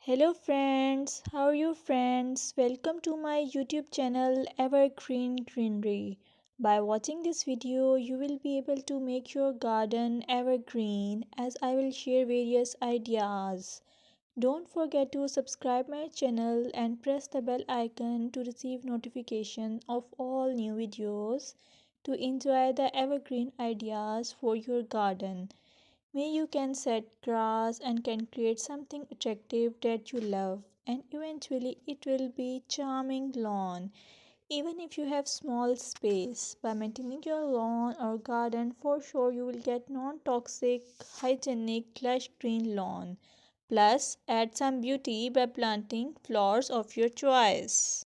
Hello friends, how are you friends? Welcome to my YouTube channel Evergreen Greenery. By watching this video, you will be able to make your garden evergreen as I will share various ideas. Don't forget to subscribe my channel and press the bell icon to receive notification of all new videos to enjoy the evergreen ideas for your garden. May you can set grass and can create something attractive that you love and eventually it will be charming lawn. Even if you have small space, by maintaining your lawn or garden for sure you will get non-toxic, hygienic, lush green lawn. Plus add some beauty by planting flowers of your choice.